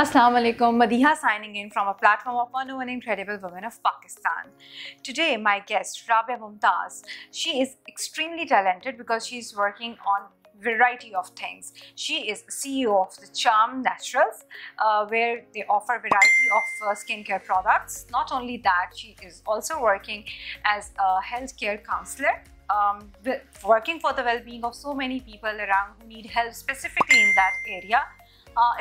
Assalamu alaikum, Madiha signing in from a platform of unknown incredible women of Pakistan. Today, my guest, Rabiya Mumtaz, she is extremely talented because she is working on variety of things. She is CEO of the Charm Naturals, where they offer variety of skincare products. Not only that, she is also working as a healthcare counselor, working for the well-being of so many people around who need help specifically in that area.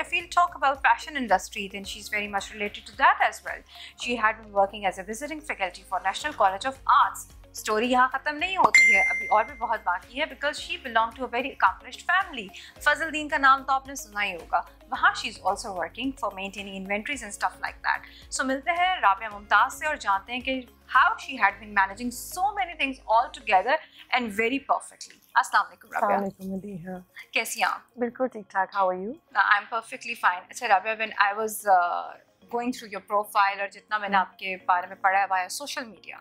If we'll talk about fashion industry, then she's very much related to that as well. She had been working as a visiting faculty for National College of Arts. Story यहाँ ख़त्म नहीं होती है, अभी और भी बहुत बाकी है because she belong to a very accomplished family. Fazaldin का नाम तो आपने सुना ही होगा. वहाँ she is also working for maintaining inventories and stuff like that. So मिलते हैं राबिया मुमताज़ से और जानते हैं कि how she had been managing so many things all together and very perfectly. अस्सलाम वालेकुम राबिया. अस्सलाम वालेकुम मदीहा. कैसी हैं आप? बिल्कुल ठीक ठाक. How are you? I am perfectly fine. अच्छा Rabia, when I was going through your profile और जितना मैंने आपके बारे में पढ़ा है वाया सोशल मीडिया,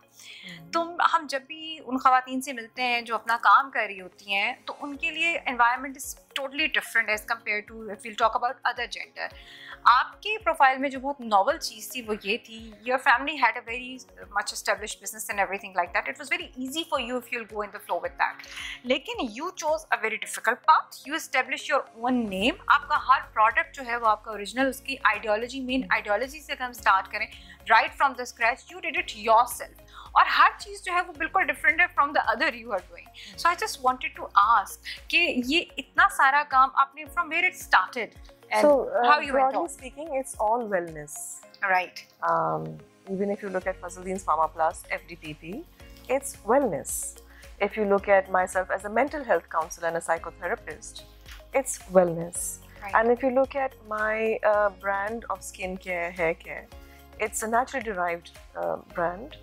तो हम जब भी उन ख़वातीन से मिलते हैं जो अपना काम कर रही होती हैं तो उनके लिए environment is totally different as compare to if we'll talk about other gender. आपके प्रोफाइल में जो बहुत नॉवल चीज़ थी वो ये थी, your family had a very much established business and everything like that. It was very easy for you if you go in the flow with that. लेकिन you chose a very difficult path. You establish your own name. आपका हर product जो है वो आपका original, उसकी ideology, main ideology से हम स्टार्ट करें right from the scratch, you did it yourself. और हर चीज़ जो है वो बिल्कुल डिफरेंट है from the other you are doing. So I just wanted to ask कि ये इतना सारा काम आपने from where it started. So, broadly speaking, it's all wellness. Right. Even if you look at Fazaldeen's Pharma Plus, FDPP, it's wellness. If you look at myself as a mental health counselor and a psychotherapist, it's wellness. Right. And if you look at my brand of skincare, hair care, it's a naturally derived brand.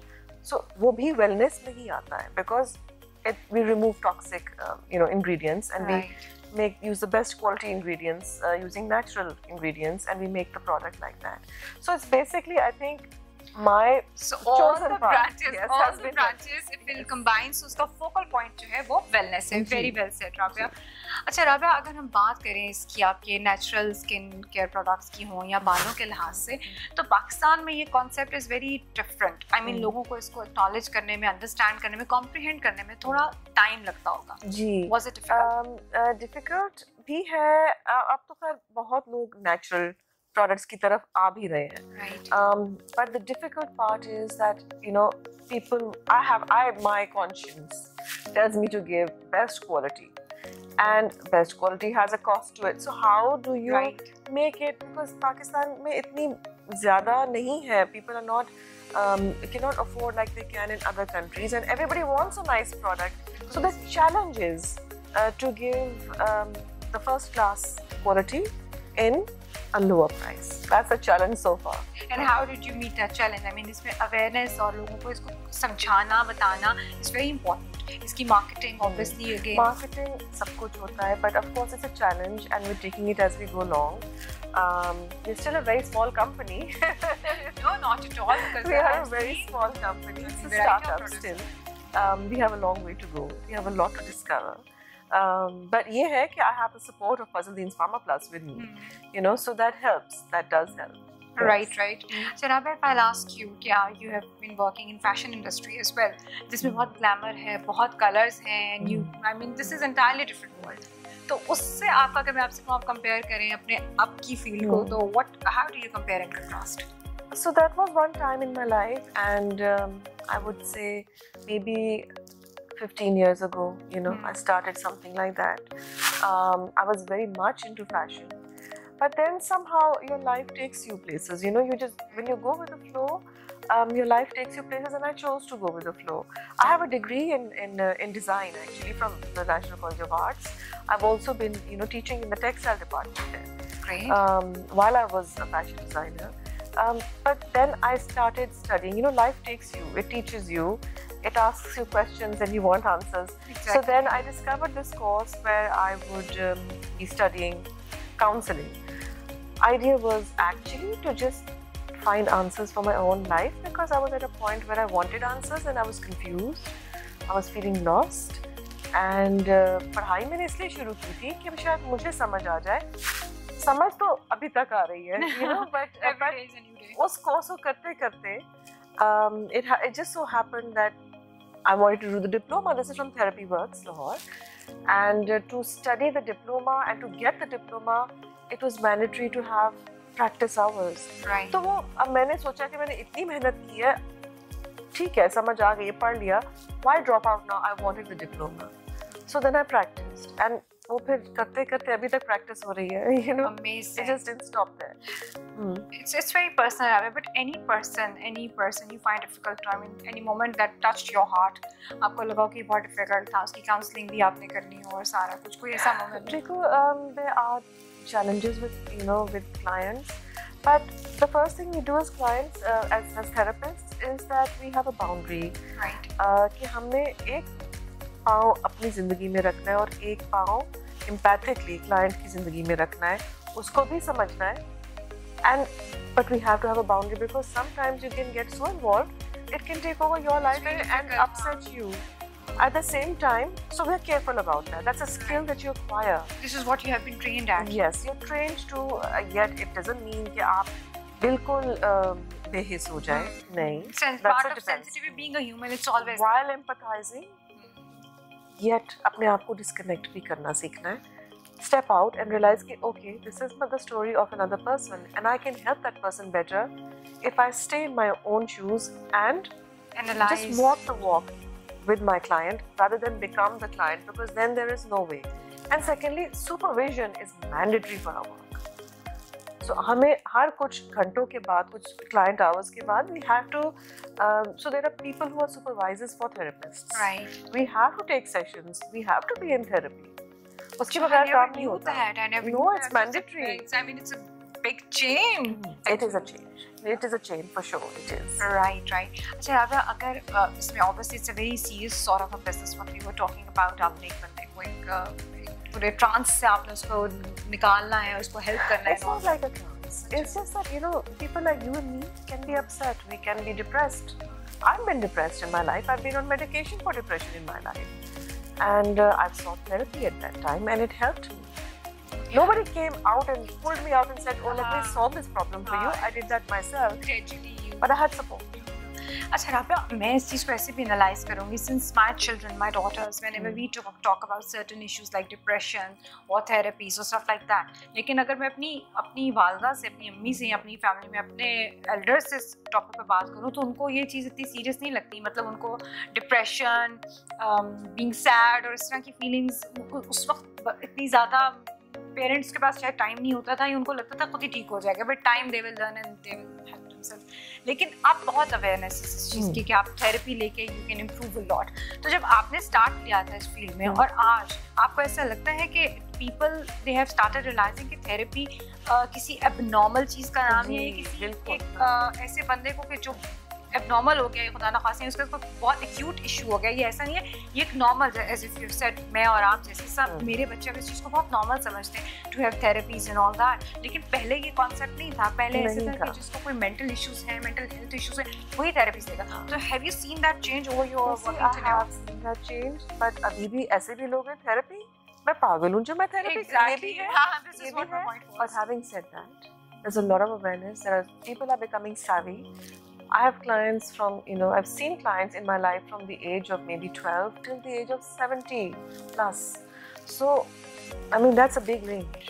So, वो भी wellness में ही आता है because we remove toxic, ingredients and we use the best quality ingredients using natural ingredients, and we make the product like that. So it's basically, I think, my all the branches if we'll combine, so उसका focal point जो है वो wellness है. Very well said Rabia. अच्छा राबिया, अगर हम बात करें इसकी आपके नेचुरल स्किन केयर प्रोडक्ट्स की हों या बालों के लिहाज से, तो पाकिस्तान में ये concept is very different. I mean लोगों को इसको एक्नॉलेज करने में, अंडरस्टैंड करने में, कॉम्प्रिहेंड करने में थोड़ा टाइम लगता होगा. जी. Was it difficult? डिफिकल्ट भी है. अब तो खैर बहुत लोग नेचुरल products की तरफ आ भी रहे हैं. Right. But the difficult part is that people, my conscience tells me to give best quality, and best quality has a cost to it. So how do you make it? Because Pakistan में इतनी ज़्यादा नहीं है. People are not cannot afford like they can in other countries, and everybody wants a nice product. So the challenge is to give the first class quality in a lower price. That's the challenge so far. And how did you meet that challenge? I mean, इसमें awareness और लोगों को इसको समझाना, बताना is very important. इसकी marketing obviously again. Marketing सब कुछ होता है, but of course it's a challenge, and we're taking it as we go along. We're still a very small company. No, not at all. Because we are a very small company. It's a startup still. We have a long way to go. We have a lot to discover. But ये है कि I have the support of Fazaldeen's Pharma Plus with me, so that helps. That does help. Right. So Rabiya, if I'll ask you, you have been working in fashion industry as well. जिसमें बहुत glamour है, बहुत colors हैं, I mean, this is entirely different world. तो उससे आपका, अगर मैं आपसे कहूँ आप compare करें अपने अब की फील्ड को, तो how do you compare and contrast? So that was one time in my life, and I would say maybe 15 years ago, I started something like that. I was very much into fashion, but then somehow your life takes you places. When you go with the flow, your life takes you places, and I chose to go with the flow. I have a degree in design actually from the National College of Arts. I've also been teaching in the textile department there. Great. While I was a fashion designer. But then I started studying. Life takes you, it teaches you, it asks you questions and you want answers. Exactly. So then I discovered this course where I would be studying counseling. Idea was actually to just find answers for my own life, because I was at a point where I wanted answers and I was confused. I was feeling lost. And पढ़ाई मैंने इसलिए शुरू की थी कि शायद मुझे समझ आ जाए. समझ तो अभी तक आ रही है, you know, but Every day is a new day. उसको करते करते it just so happened that I wanted to do the diploma. This is from Therapy Works, Lahore. And to study the diploma and to get the diploma, it was mandatory to have practice hours. Right. तो वो अब मैंने सोचा कि मैंने इतनी मेहनत की है, ठीक है, समझ आ गई, पढ़ लिया. Why drop out now? I wanted the diploma. So then I practiced. And वो फिर करते करते अभी तक practice हो रही है, you know. Amazing. It just didn't stop there. It's very personal, Rabiya, but any person you find difficult to, I mean, any moment that touched your heart, आपको लगा कि बहुत difficult था, उसकी counseling भी आपने करनी हो और सारा कुछ, कोई ऐसा moment? देखो, there are challenges with clients, but the first thing we do as clients, as therapists, is that we have a boundary. Right. कि हमने एक पाँव अपनी जिंदगी में रखना है और एक पाँव empathically client की जिंदगी में रखना है, उसको भी समझना है. But we have to have a boundary because sometimes you can get so involved, it can take over your life and upset you at the same time. So we're careful about that. That's a skill that you acquire. This is what you have been trained at. Yes, you're trained to. Yet it doesn't mean कि आप बिल्कुल बेहिस हो जाए. नहीं. Part of sensitivity, being a human, it's always. While empathizing, yet अपने आप को disconnect भी करना सीखना है. Step out and realize that, okay, this is the story of another person and I can help that person better if I stay in my own shoes and analyze. Just walk the walk with my client rather than become the client, because then there is no way. And secondly, supervision is mandatory for our work. So हमें हर कुछ घंटों के बाद, कुछ client hours के बाद, we have to, so there are people who are supervisors for therapists. Right. We have to take sessions, we have to be in therapy. उसके बगैर काम नहीं होता. No, it's mandatory. I mean, it's a big chain. It is a change. It is a chain for sure. It is. Right. अच्छा राबिया, अगर इसमें obviously it's a very serious sort of a business what we were talking about. आपने एक बंदे को एक पूरे trance से आपने उसको निकालना है, उसको help करना है. It's not like a trance. It's just that, you know, people like you and me can be upset. We can be depressed. I've been depressed in my life. I've been on medication for depression in my life. And I've sought therapy at that time and it helped me. Nobody came out and pulled me out and said, oh, let me solve this problem for you. I did that myself. But I had support. अच्छा राबिया, मैं इस चीज़ को ऐसे भी analyse करूँगी. Since my children, my daughters, whenever we talk about certain issues like depression or therapies or stuff like that, लेकिन अगर मैं अपनी वालदा से, अपनी अम्मी से, अपनी फैमिली में अपने एल्डर्स से इस टॉपिक पे बात करूँ तो उनको ये चीज़ इतनी सीरियस नहीं लगती. मतलब उनको डिप्रेशन, बीइंग सैड और इस तरह की फीलिंग्स उस वक्त इतनी ज़्यादा पेरेंट्स के पास शायद टाइम नहीं होता था, या उनको लगता था खुद ही ठीक हो जाएगा. But time they will learn and they will help themselves. लेकिन अब बहुत अवेयरनेस इस चीज़ की कि आप थेरेपी लेके you can improve a lot. तो जब आपने स्टार्ट किया था इस फील्ड में और आज आपको ऐसा लगता है कि people they have started realizing कि थेरेपी किसी एबनॉर्मल चीज़ का नाम है, या किसी एक ऐसे बंदे को कि जो एबनॉर्मल हो गया, खुदा ना खासी उसका कोई बहुत एक्यूट इशू हो गया. ये ऐसा नहीं है, ये एक normal, as if you said, मैं और आप जैसे सब मेरे बच्चे इस चीज़ को बहुत नॉर्मल समझते हैं to have therapies and all that. लेकिन पहले ये कॉन्सेप्ट नहीं था. पहले ऐसे था कि जिसको कोई मेंटल इश्यूज है, मेंटल हेल्थ इश्यूज है, वही थेरेपीज लेगा. तो have you seen that change over your working today? I have seen that change, but अभी भी ऐसे भी लोग हैं थेरेपी. मैं पागल हूँ जो मैं थेरेपी ये भी है. This is what my point was. But having said that, there's a lot of awareness. There are people are becoming savvy. I have clients from, I've seen clients in my life from the age of maybe 12 till the age of 70 plus. So, I mean, that's a big range.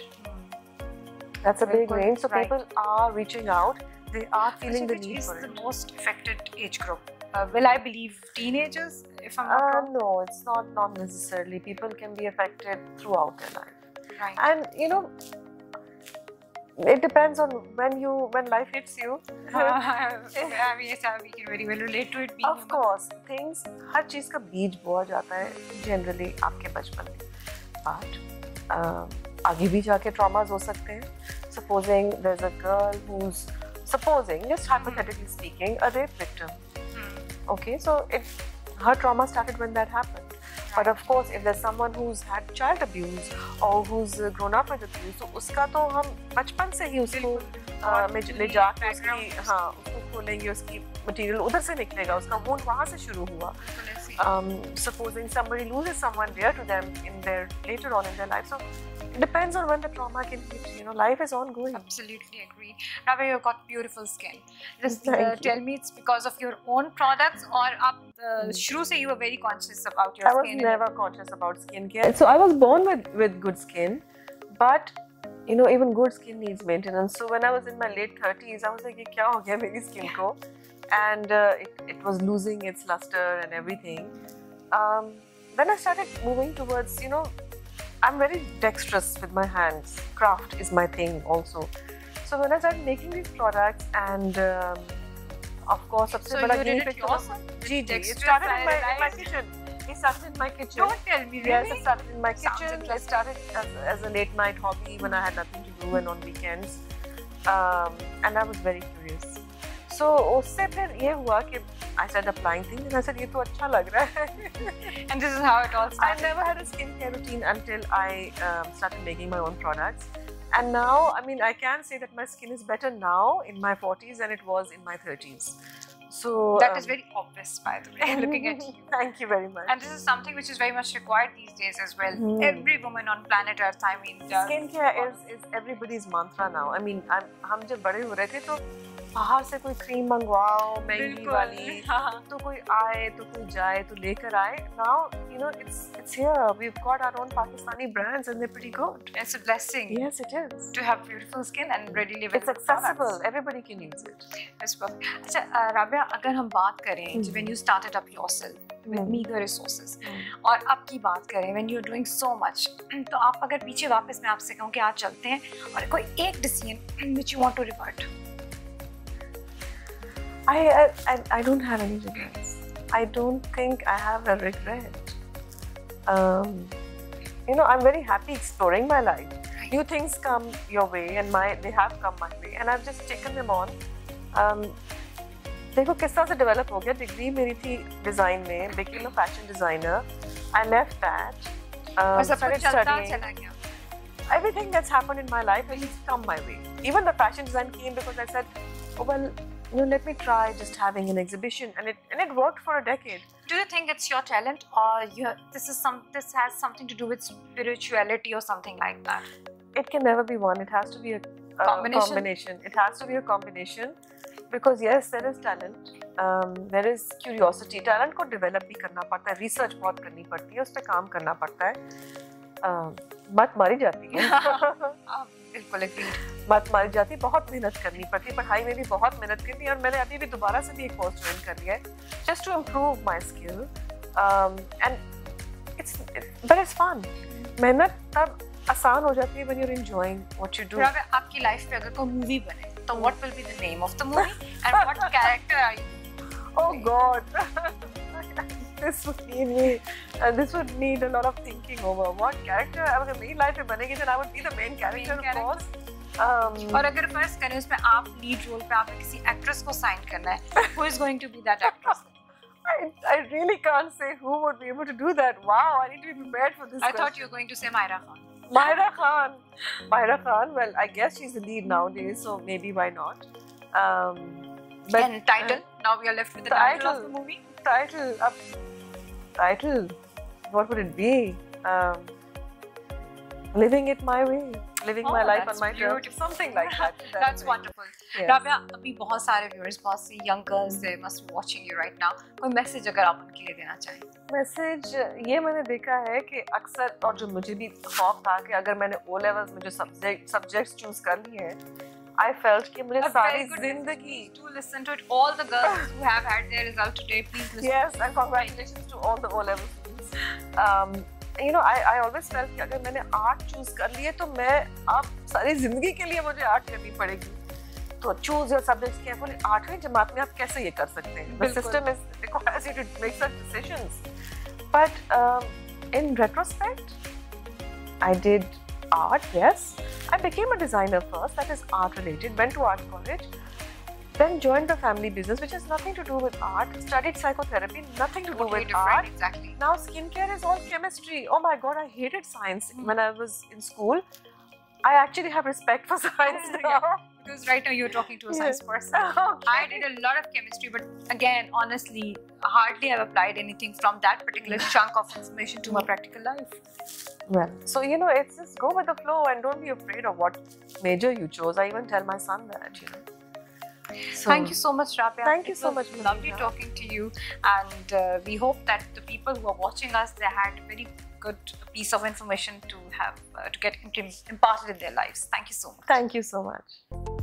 That's a big range. So people are reaching out. They are feeling the need for it. Which is the most affected age group? Will I believe teenagers, if I'm not wrong? No, it's not necessarily. People can be affected throughout their life. Right. And, it depends on when life hits you. I mean, yes, we can very well relate to it. Of course, things, हर चीज़ का बीज बोया जाता है generally आपके बचपन में. But आगे भी जाके traumas हो सकते हैं. Supposing there's a girl who's, just hypothetically speaking, a rape victim. Okay, so her trauma started when that happened. But of course, if there's someone who's had child abuse or who's grown up with abuse, तो उसका तो हम बचपन से ही उसको ले जाके उसको खोलेंगे, उसकी मटेरियल उधर से निकलेगा, उसका wound वहाँ से शुरू हुआ. Supposing somebody loses someone dear to them later on in their life, so It depends on when the trauma can hit. You know, life is ongoing. Absolutely agree. Rabiya, you've got beautiful skin. Just Thank you. tell me, it's because of your own products, or shuru se you were very conscious about your skin? I was never conscious about skincare. So I was born with good skin, but you know, even good skin needs maintenance. So when I was in my late 30s, I was like, "Ye kya ho gaya meri skin ko?" And it was losing its luster and everything. Then I started moving towards, you know, I'm very dexterous with my hands. Craft is my thing also. So when I started making these products, and of course, so you did it yourself? It started in my kitchen. It started in my kitchen. Don't tell me, really? Yes, it started in my Sounds kitchen. It interesting. started as a late night hobby when I had nothing to do and on weekends. And I was very curious. So उससे फिर ये हुआ कि I started applying things and I said ये तो अच्छा लग रहा है. And this is how it all I started. never had a skincare routine until I started making my own products. And now, I mean, I can say that my skin is better now in my 40s than it was in my 30s. So That is very obvious, by the way, looking at you. Thank you very much. And this is something which is very much required these days as well. Every woman on planet Earth, I mean, does. Skincare is everybody's mantra now. I mean, हम जब बड़े हो रहे थे तो बाहर से कोई क्रीम मंगवाओ महंगी वाली तो कोई आए तो कोई जाए तो लेकर आए. Now, you know, it's here. We've got our own Pakistani brands and they're pretty good. It's a blessing. Yes, it is. To have beautiful skin and readily available. It's accessible. products. Everybody can use it. It's perfect. अच्छा, Rabiya, अगर हम बात करें when you started up yourself with meager resources और अब की बात करें when you're doing so much, तो आप अगर पीछे वापस मैं आपसे कहूँ कि आज चलते हैं और कोई एक decision which you want to revert. I don't have any regrets. I don't think I have a regret. You know, I'm very happy exploring my life. New things come your way, and they have come my way, and I've just taken them on. देखो किस तरह से develop हो गया. Degree मेरी थी design में, became a fashion designer. I left that. Started studying. Everything that's happened in my life has just come my way. Even the fashion design came because I said, oh well, you know, let me try just having an exhibition, and it worked for a decade. Do you think it's your talent, or this has something to do with spirituality or something like that? It can never be one. It has to be a combination. It has to be a combination, because yes, there is talent. There is curiosity. Talent को develop भी करना पड़ता है. Research बहुत करनी पड़ती है. उस पे काम करना पड़ता है. मत मारी जाती है. बिल्कुल agreed. मत मारी जाती, बहुत मेहनत करनी पड़ती है. पढ़ाई में भी बहुत मेहनत करनी है और मैंने अभी भी दोबारा से भी एक कोर्स ज्वाइन कर लिया है just to improve my skill. And but it's fun. मेहनत तब आसान हो जाती है when you're enjoying what you do. अगर आपकी लाइफ पे अगर कोई मूवी बने तो what will be the name of the movie and what character are you? Oh God. This would need a lot of thinking over what character अगर मेरी life में बनेगी then I would be the main character of course. और अगर फर्ज करें उसमें आप लीड रोल पे आपने किसी एक्ट्रेस को साइन करना है, who is going to be that actress? I really can't say who would be able to do that. Wow, I need to be prepared for this. I thought you were going to say Myra Khan. Myra Khan. Well, I guess she's the lead nowadays, so maybe why not? But and title. Now we are left with the title of the movie. Title. What would it be? Living it my way. Living my life on my terms. Something like that. That's wonderful. Yes. Rabiya, अभी बहुत सारे viewers, बहुत सी young girls, they must be watching you right now. कोई message अगर आप उनके लिए देना चाहें? Message ये मैंने देखा है कि अक्सर, और जो मुझे भी खौफ था कि अगर मैंने O levels में जो subjects choose कर लिए हैं, I felt कि मुझे सारी जिंदगी. To listen to it, all the girls who have had their result today, please listen. Yes, and congratulations to all the O level students. You know, I always felt कि अगर मैंने art choose कर लिए तो मैं अब सारी जिंदगी के लिए मुझे art करनी पड़ेगी. तो choose your subjects carefully. 8वीं जमात में आप कैसे ये कर सकते हैं? The system requires you to make such decisions. But in retrospect, I did art, yes. I became a designer first, that is art related, went to art college, then joined the family business, which has nothing to do with art, studied psychotherapy, nothing to do with art. Exactly. Now skincare is all chemistry. Oh my God, I hated science when I was in school. I actually have respect for science now. Because right now you're talking to a science person. Okay. I did a lot of chemistry, but again, honestly, hardly have applied anything from that particular chunk of information to my practical life. Well, so you know, it's just go with the flow and don't be afraid of what major you chose. I even tell my son that, you know. So, Thank you so much, Rabiya. Thank you It so was much, lovely Madhura. talking to you, and we hope that the people who are watching us, they had a very good piece of information to have to get imparted in their lives. Thank you so much. Thank you so much.